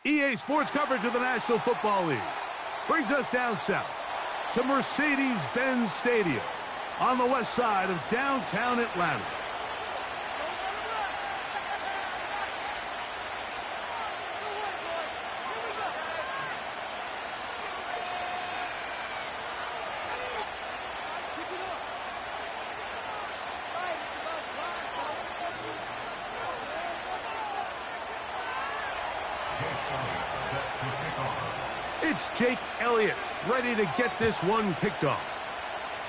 EA Sports coverage of the National Football League brings us down south to Mercedes-Benz Stadium on the west side of downtown Atlanta. It's Jake Elliott ready to get this one kicked off.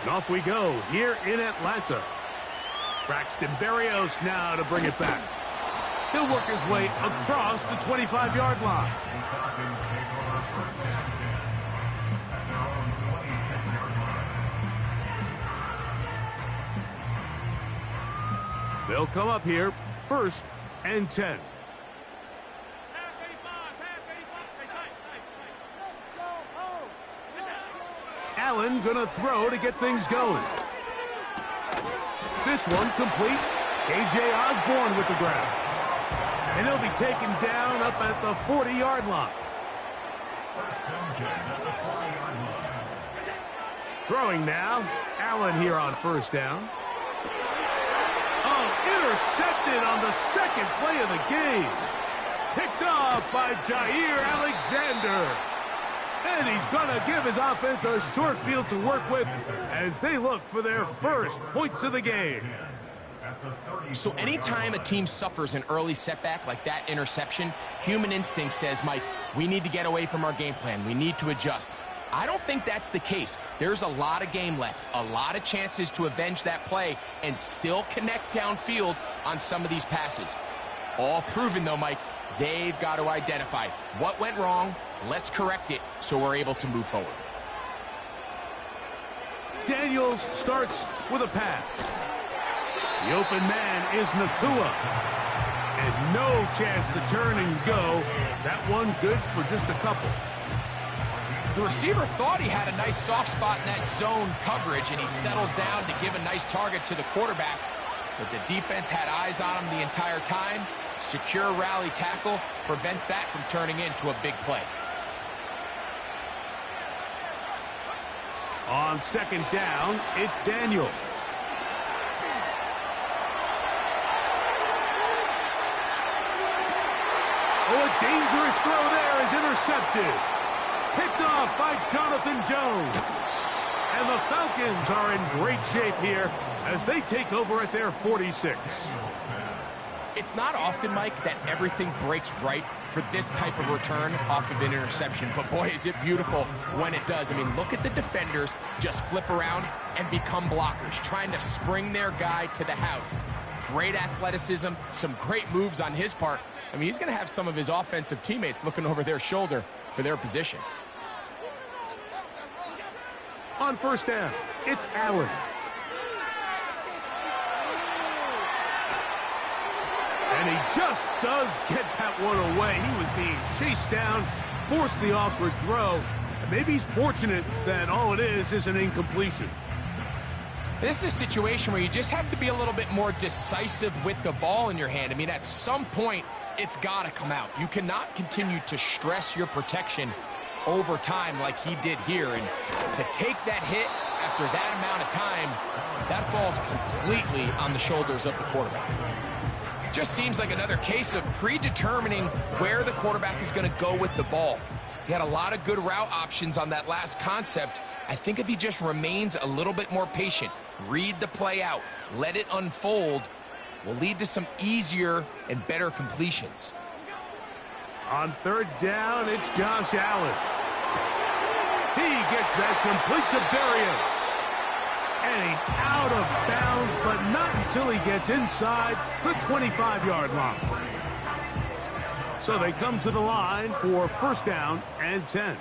And off we go here in Atlanta. Braxton Berrios now to bring it back. He'll work his way across the 25-yard line. They'll come up here, 1st and 10. Allen gonna throw to get things going. This one complete. KJ Osborne with the grab. And he'll be taken down up at the 40-yard line. Throwing now. Allen here on 1st down. Oh, intercepted on the 2nd play of the game. Picked off by Jair Alexander. And he's going to give his offense a short field to work with as they look for their first points of the game. So anytime a team suffers an early setback like that interception, human instinct says, Mike, we need to get away from our game plan. We need to adjust. I don't think that's the case. There's a lot of game left, a lot of chances to avenge that play and still connect downfield on some of these passes. All proven, though, Mike. They've got to identify what went wrong. Let's correct it so we're able to move forward. Daniels starts with a pass. The open man is Nakua. And no chance to turn and go. That one good for just a couple. The receiver thought he had a nice soft spot in that zone coverage, and he settles down to give a nice target to the quarterback. But the defense had eyes on him the entire time. Secure rally tackle prevents that from turning into a big play. On 2nd down, it's Daniels. Oh, a dangerous throw there is intercepted. Picked off by Jonathan Jones. And the Falcons are in great shape here as they take over at their 46. It's not often, Mike, that everything breaks right for this type of return off of an interception. But, boy, is it beautiful when it does. I mean, look at the defenders just flip around and become blockers, trying to spring their guy to the house. Great athleticism, some great moves on his part. I mean, he's going to have some of his offensive teammates looking over their shoulder for their position. On 1st down, it's Allen. And he just does get that one away. He was being chased down, forced the awkward throw. And maybe he's fortunate that all it is an incompletion. This is a situation where you just have to be a little bit more decisive with the ball in your hand. I mean, at some point, it's got to come out. You cannot continue to stress your protection over time like he did here. And to take that hit after that amount of time, that falls completely on the shoulders of the quarterback. Just seems like another case of predetermining where the quarterback is going to go with the ball. He had a lot of good route options on that last concept. I think if he just remains a little bit more patient, read the play out, let it unfold, will lead to some easier and better completions. On 3rd down, it's Josh Allen. He gets that complete to Berrios. And he's out of bounds, but not until he gets inside the 25-yard line. So they come to the line for 1st down and 10.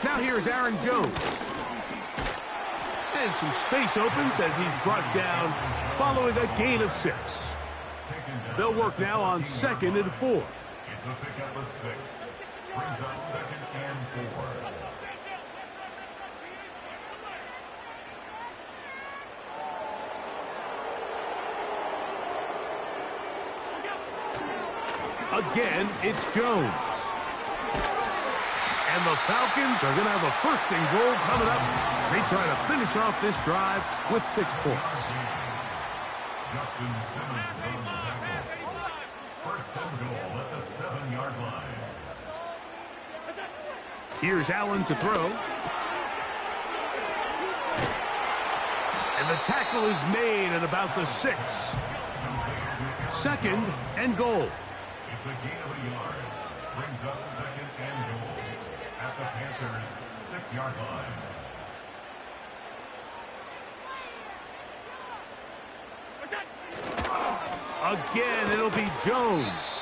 Now here's Aaron Jones. And some space opens as he's brought down following a gain of 6. They'll work now on 2nd and 4. It's a pickup of 6. Brings up 2nd and 4. Again, it's Jones. And the Falcons are going to have a 1st and goal coming up. They try to finish off this drive with 6 points. Justin Simmons on the tackle. 1st and goal at the 7-yard line. Here's Allen to throw. And the tackle is made at about the 6. 2nd and goal. It's a gain of a yard. Brings up 2nd and goal at the Panthers' 6-yard line. Again, it'll be Jones.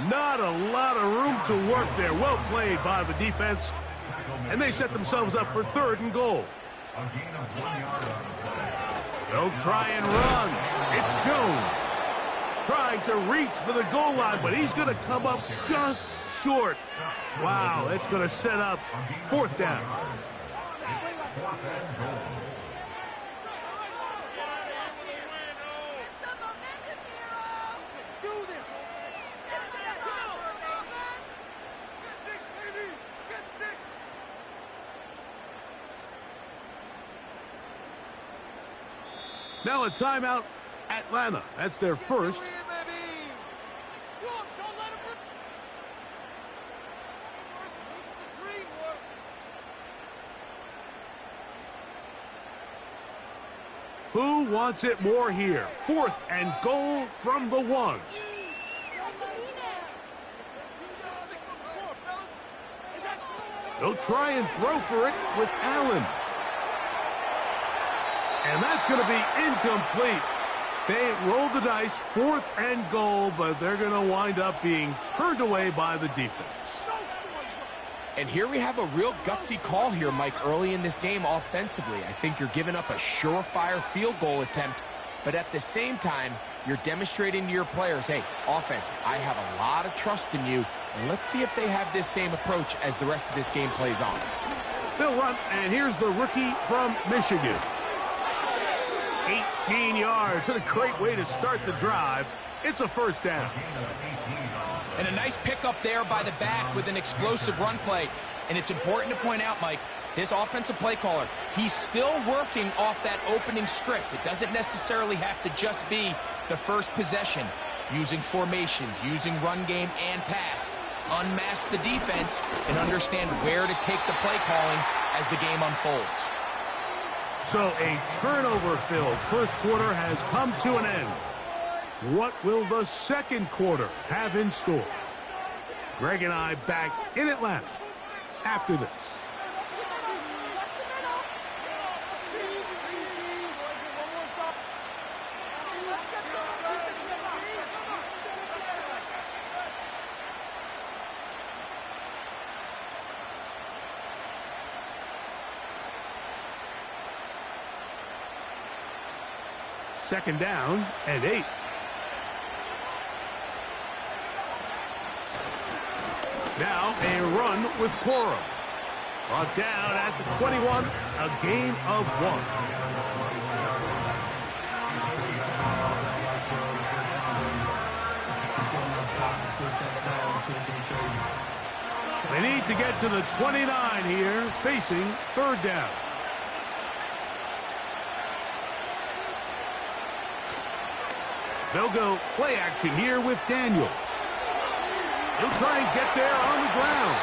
Not a lot of room to work there. Well played by the defense. And they set themselves up for 3rd and goal. A gain of 1 yard on the play. They'll try and run. It's Jones. Trying to reach for the goal line, but he's going to come up just short. Wow, that's going to set up 4th down. It's 4th and goal. Now a timeout, Atlanta. That's their 1st. Who wants it more here? 4th and goal from the 1. They'll try and throw for it with Allen. And that's going to be incomplete. They roll the dice, 4th and goal, but they're going to wind up being turned away by the defense. And here we have a real gutsy call here, Mike, early in this game offensively. I think you're giving up a surefire field goal attempt, but at the same time, you're demonstrating to your players, hey, offense, I have a lot of trust in you, and let's see if they have this same approach as the rest of this game plays on. They'll run, and here's the rookie from Michigan. 18 yards. What a great way to start the drive. It's a 1st down. And a nice pickup there by the back with an explosive run play. And it's important to point out, Mike, this offensive play caller, he's still working off that opening script. It doesn't necessarily have to just be the first possession. Using formations, using run game and pass. Unmask the defense and understand where to take the play calling as the game unfolds. So a turnover-filled 1st quarter has come to an end. What will the 2nd quarter have in store? Greg and I back in Atlanta after this. Second down and 8. Now a run with Cora. Brought down at the 21, a gain of 1. They need to get to the 29 here, facing 3rd down. They'll go play action here with Daniels. He'll try and get there on the ground.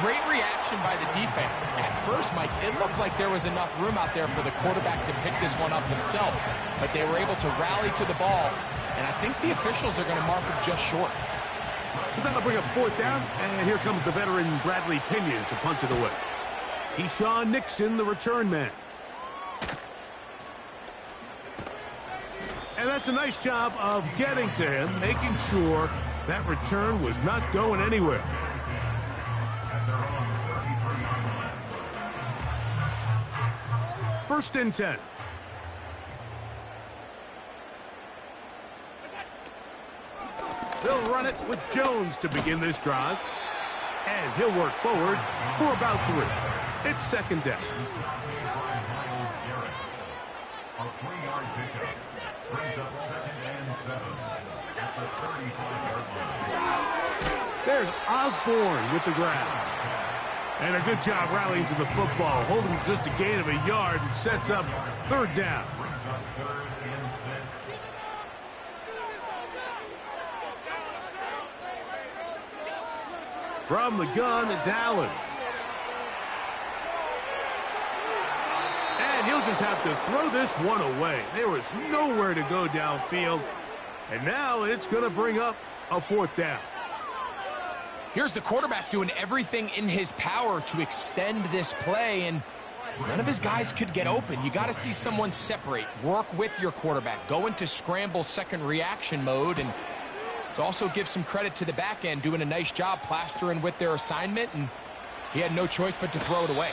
Great reaction by the defense. At first, Mike, it looked like there was enough room out there for the quarterback to pick this one up himself, but they were able to rally to the ball, and I think the officials are going to mark him just short. So that'll bring up 4th down, and here comes the veteran Bradley Pinion to punch it away. Keyshawn Nixon, the return man. And that's a nice job of getting to him, making sure that return was not going anywhere. First and 10. They'll run it with Jones to begin this drive. And he'll work forward for about 3. It's 2nd down. A 3-yard pickup brings up 2nd and 7. There's Osborne with the grab. And a good job rallying to the football, holding just a gain of a yard and sets up third down. From the gun, it's Allen. And he'll just have to throw this one away. There was nowhere to go downfield. And now it's going to bring up a fourth down. Here's the quarterback doing everything in his power to extend this play, and none of his guys could get open. You got to see someone separate, work with your quarterback, go into scramble second reaction mode, and let's also give some credit to the back end doing a nice job plastering with their assignment, and he had no choice but to throw it away.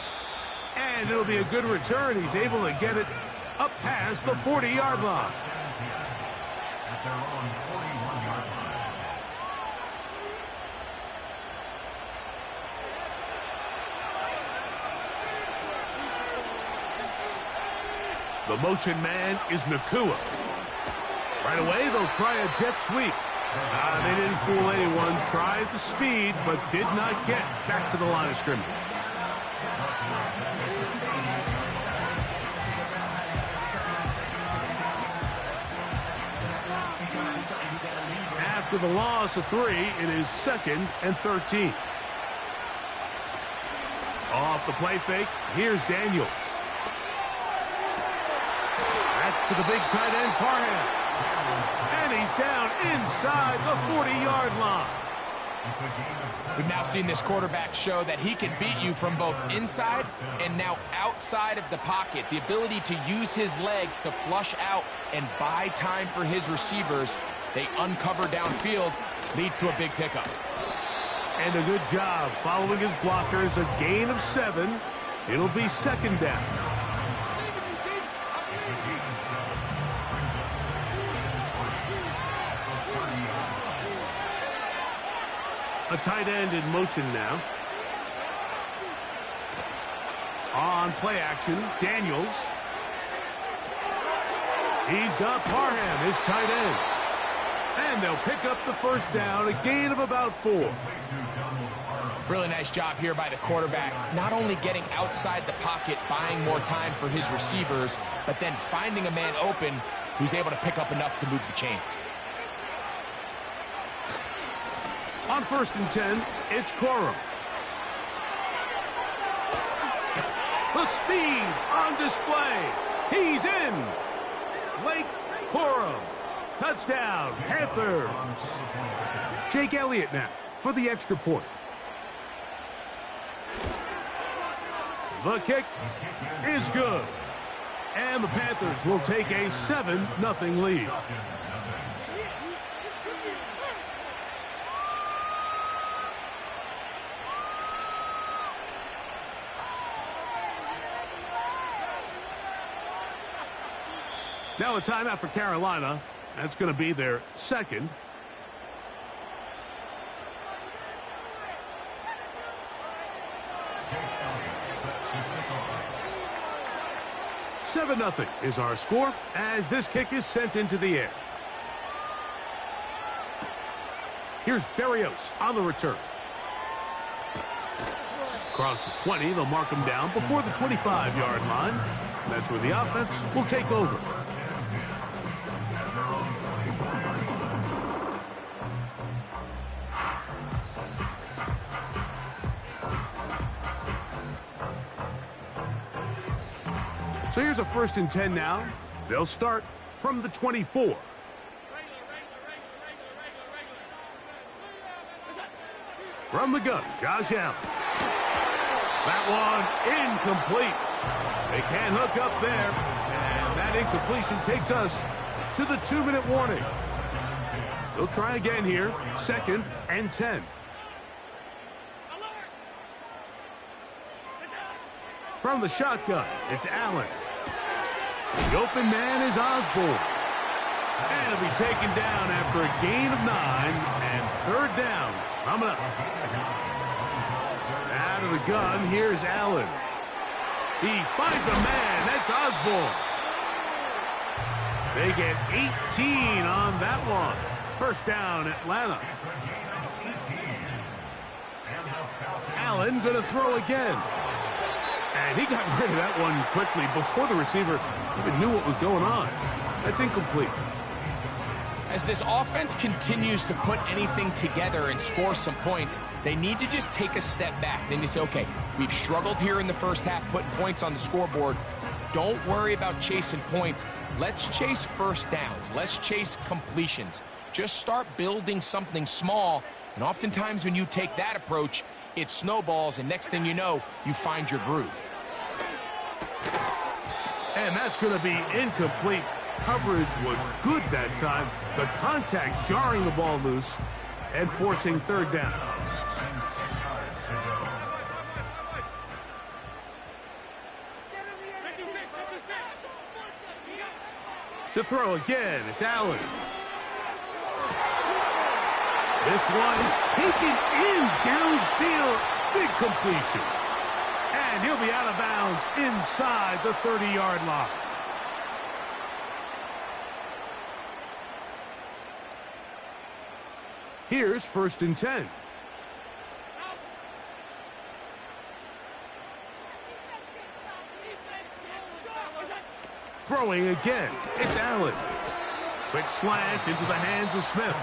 And it'll be a good return. He's able to get it up past the 40-yard line. At their own 41-yard line. The motion man is Nakua. Right away, they'll try a jet sweep. They didn't fool anyone. Tried the speed, but did not get back to the line of scrimmage. After the loss of 3, it is 2nd and 13. Off the play fake, here's Daniels. That's to the big tight end, Parham. And he's down inside the 40-yard line. We've now seen this quarterback show that he can beat you from both inside and now outside of the pocket. The ability to use his legs to flush out and buy time for his receivers. They uncover downfield, leads to a big pickup. And a good job following his blockers, a gain of 7. It'll be 2nd down. A tight end in motion now. On play action, Daniels. He's got Parham, his tight end. And they'll pick up the first down, a gain of about 4. Really nice job here by the quarterback. Not only getting outside the pocket, buying more time for his receivers, but then finding a man open who's able to pick up enough to move the chains. On 1st and 10, it's Corum. The speed on display. He's in. Blake Corum. Touchdown, Panthers. Jake Elliott now for the extra point. The kick is good. And the Panthers will take a 7-0 lead. Now a timeout for Carolina. That's going to be their 2nd. $7-0 is our score as this kick is sent into the air. Here's Berrios on the return. Across the 20, they'll mark him down before the 25-yard line. That's where the offense will take over. So here's a 1st and 10 now. They'll start from the 24. From the gun, Josh Allen. That one incomplete. They can't hook up there. And that incompletion takes us to the 2-minute warning. They'll try again here. 2nd and 10. From the shotgun, it's Allen. The open man is Osborne. And he'll be taken down after a gain of 9 and 3rd down. Coming up. Out of the gun, here's Allen. He finds a man. That's Osborne. They get 18 on that one. First down, Atlanta. Allen going to throw again. And he got rid of that one quickly before the receiver even knew what was going on. That's incomplete. As this offense continues to put anything together and score some points, they need to just take a step back. Then you say, okay, we've struggled here in the first half putting points on the scoreboard. Don't worry about chasing points. Let's chase first downs. Let's chase completions. Just start building something small. And oftentimes when you take that approach, it snowballs, and next thing you know, you find your groove. And that's going to be incomplete. Coverage was good that time. The contact jarring the ball loose and forcing third down. To throw again, it's Allen. This one is taken in downfield. Big completion. And he'll be out of bounds inside the 30-yard line. Here's 1st and 10. Throwing again, it's Allen. Quick slant into the hands of Smith.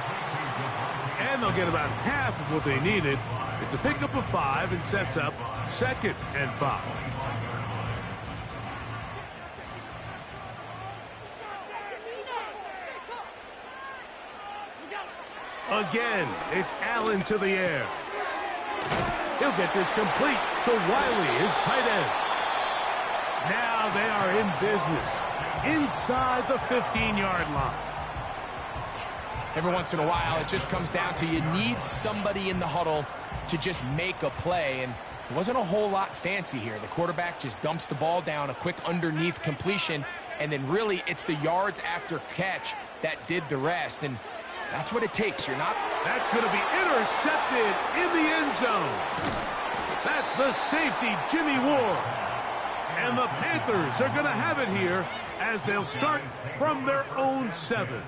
And they'll get about half of what they needed. It's a pickup of 5 and sets up 2nd and 5. Again, it's Allen to the air. He'll get this complete to Wiley, his tight end. Now they are in business inside the 15-yard line. Every once in a while, it just comes down to you need somebody in the huddle to just make a play, and it wasn't a whole lot fancy here. The quarterback just dumps the ball down, a quick underneath completion, and then really it's the yards after catch that did the rest, and that's what it takes. You're not... That's going to be intercepted in the end zone. That's the safety, Jimmy Ward. And the Panthers are going to have it here as they'll start from their own 7.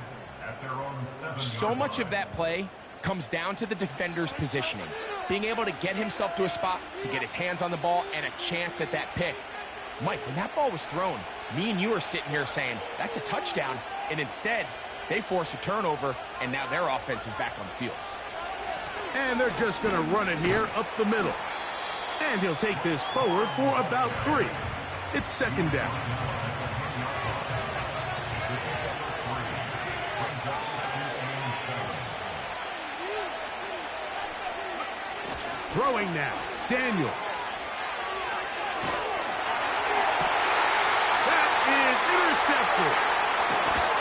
So much of that play comes down to the defender's positioning. Being able to get himself to a spot, to get his hands on the ball, and a chance at that pick. Mike, when that ball was thrown, me and you are sitting here saying, that's a touchdown. And instead, they force a turnover, and now their offense is back on the field. And they're just going to run it here up the middle. And he'll take this forward for about 3. It's 2nd down. Throwing now, Daniel. That is intercepted.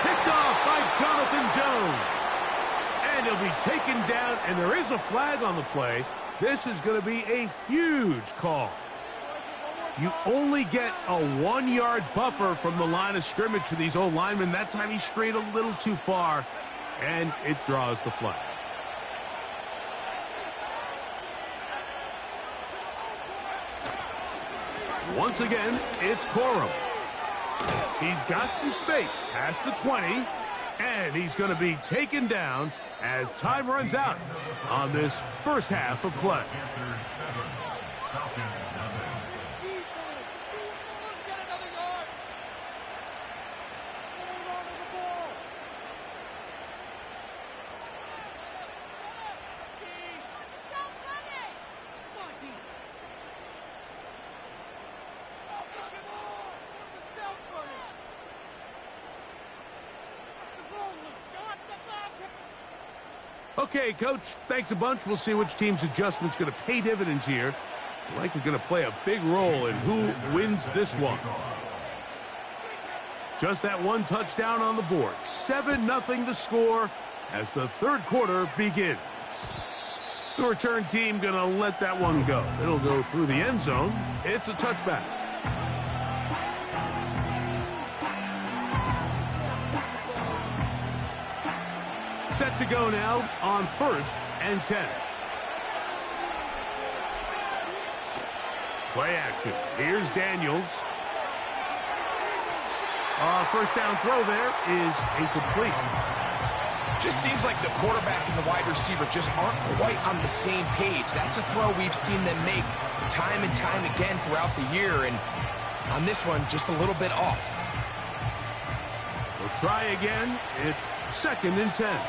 Picked off by Jonathan Jones. And he'll be taken down, and there is a flag on the play. This is going to be a huge call. You only get a 1-yard buffer from the line of scrimmage for these old linemen. That time he strayed a little too far, and it draws the flag. Once again, it's Corum. He's got some space past the 20, and he's going to be taken down as time runs out on this first half of play. Okay, Coach, thanks a bunch. We'll see which team's adjustment's going to pay dividends here. Likely going to play a big role in who wins this one. Just that one touchdown on the board. 7-0 the score as the third quarter begins. The return team going to let that one go. It'll go through the end zone. It's a touchback. Set to go now on 1st and 10. Play action. Here's Daniels. First down throw there is incomplete. Just seems like the quarterback and the wide receiver just aren't quite on the same page. That's a throw we've seen them make time and time again throughout the year, and on this one, just a little bit off. We'll try again. It's 2nd and 10.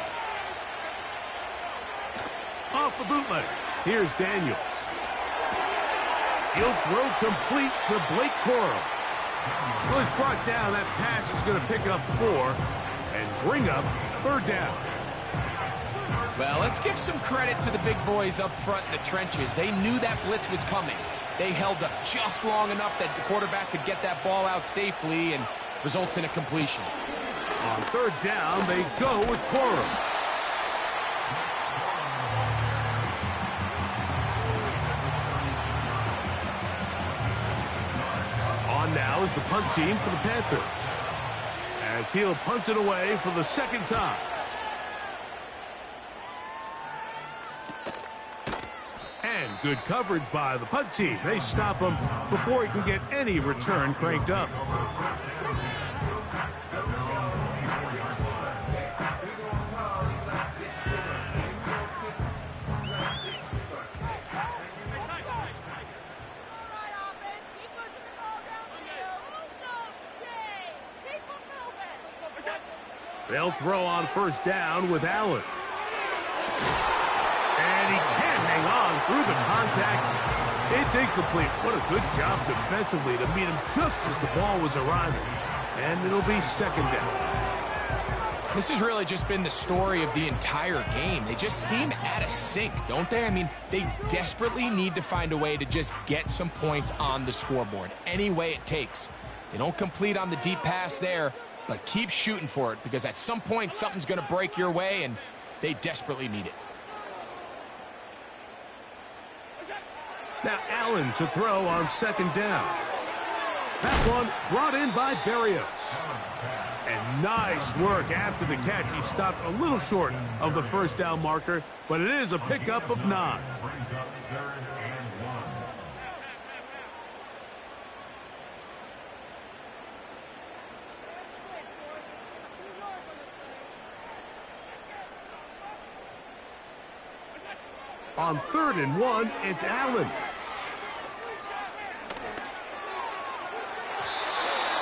Off the bootleg. Here's Daniels. He'll throw complete to Blake Corum. Well, he's brought down. That pass is going to pick up 4 and bring up 3rd down. Well, let's give some credit to the big boys up front in the trenches. They knew that blitz was coming. They held up just long enough that the quarterback could get that ball out safely and results in a completion. On 3rd down, they go with Corum. On now is the punt team for the Panthers, as he'll punt it away for the 2nd time. And good coverage by the punt team. They stop him before he can get any return cranked up. They'll throw on 1st down with Allen. And he can't hang on through the contact. It's incomplete. What a good job defensively to meet him just as the ball was arriving. And it'll be 2nd down. This has really just been the story of the entire game. They just seem out of sync, don't they? I mean, they desperately need to find a way to just get some points on the scoreboard, any way it takes. They don't complete on the deep pass there, but keep shooting for it, because at some point something's going to break your way, and they desperately need it. Now Allen to throw on 2nd down. That one brought in by Berrios. And nice work after the catch. He stopped a little short of the 1st down marker, but it is a pickup of 9. On 3rd and 1, it's Allen.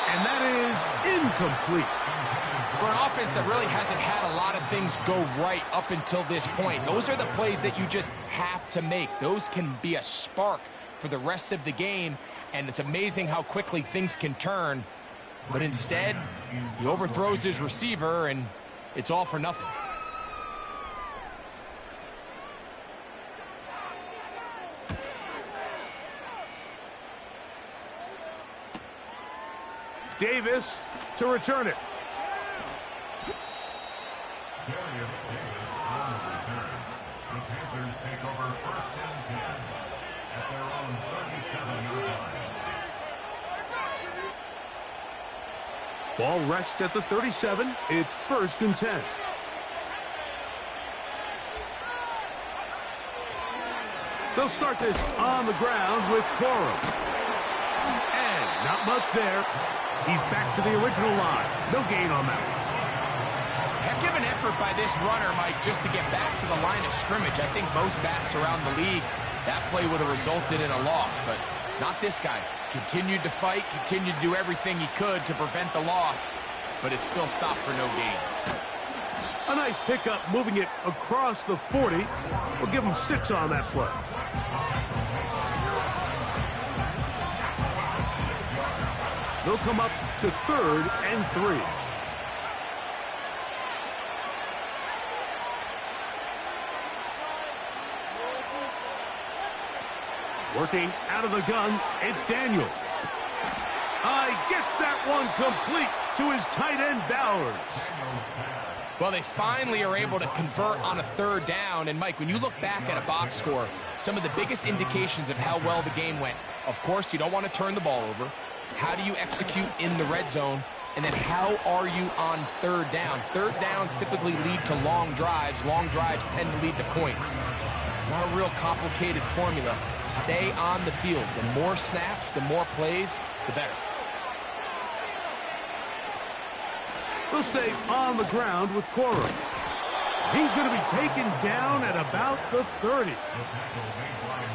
And that is incomplete. For an offense that really hasn't had a lot of things go right up until this point, those are the plays that you just have to make. Those can be a spark for the rest of the game, and it's amazing how quickly things can turn. But instead, he overthrows his receiver, and it's all for nothing. Davis to return it. Davis on the return. The Panthers take over 1st and 10 at their own 37-yard line. Ball rests at the 37. It's 1st and 10. They'll start this on the ground with Corum. And not much there. He's back to the original line. No gain on that one. Heck of an effort by this runner, Mike, just to get back to the line of scrimmage. I think most backs around the league, that play would have resulted in a loss, but not this guy. Continued to fight, continued to do everything he could to prevent the loss, but it still stopped for no gain. A nice pickup moving it across the 40. We'll give him 6 on that play. They'll come up to 3rd and 3. Working out of the gun, it's Daniels. Gets that one complete to his tight end, Bowers. Well, they finally are able to convert on a 3rd down. And, Mike, when you look back at a box score, some of the biggest indications of how well the game went, of course, you don't want to turn the ball over. How do you execute in the red zone? And then how are you on 3rd down? 3rd downs typically lead to long drives. Long drives tend to lead to points. It's not a real complicated formula. Stay on the field. The more snaps, the more plays, the better. They'll stay on the ground with Corum. He's going to be taken down at about the 30.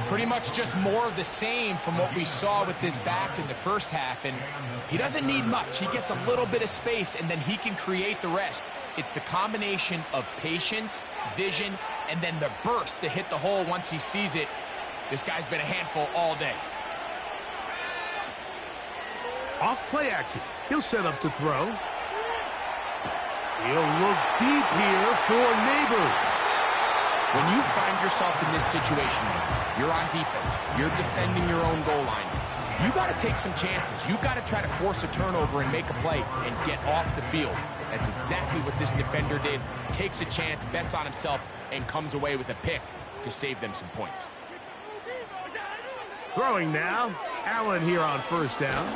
Pretty much just more of the same from what we saw with this back in the first half, and he doesn't need much. He gets a little bit of space, and then he can create the rest. It's the combination of patience, vision, and then the burst to hit the hole once he sees it. This guy's been a handful all day. Off play action. He'll set up to throw. He'll look deep here for Neighbors. When you find yourself in this situation, you're on defense, you're defending your own goal line, you got to take some chances. You got to try to force a turnover and make a play and get off the field. That's exactly what this defender did. Takes a chance, bets on himself, and comes away with a pick to save them some points. Throwing now. Allen here on first down.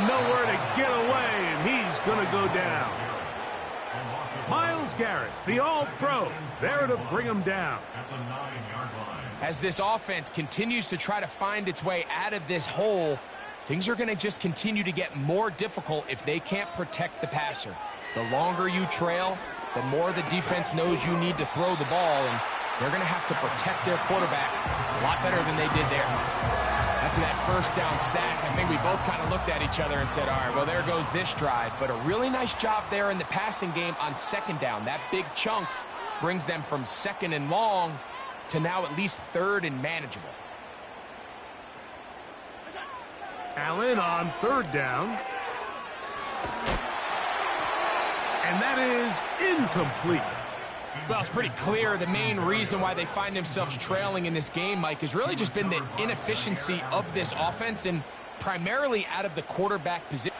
Nowhere to get away, and he's going to go down. Myles Garrett, the All-Pro, there to bring him down. As this offense continues to try to find its way out of this hole, things are going to just continue to get more difficult if they can't protect the passer. The longer you trail, the more the defense knows you need to throw the ball, and they're going to have to protect their quarterback a lot better than they did there. After that first down sack, I think we both kind of looked at each other and said, all right, well, there goes this drive. But a really nice job there in the passing game on second down. That big chunk brings them from second and long to now at least third and manageable. Allen on third down. And that is incomplete. Well, it's pretty clear the main reason why they find themselves trailing in this game, Mike, has really just been the inefficiency of this offense and primarily out of the quarterback position.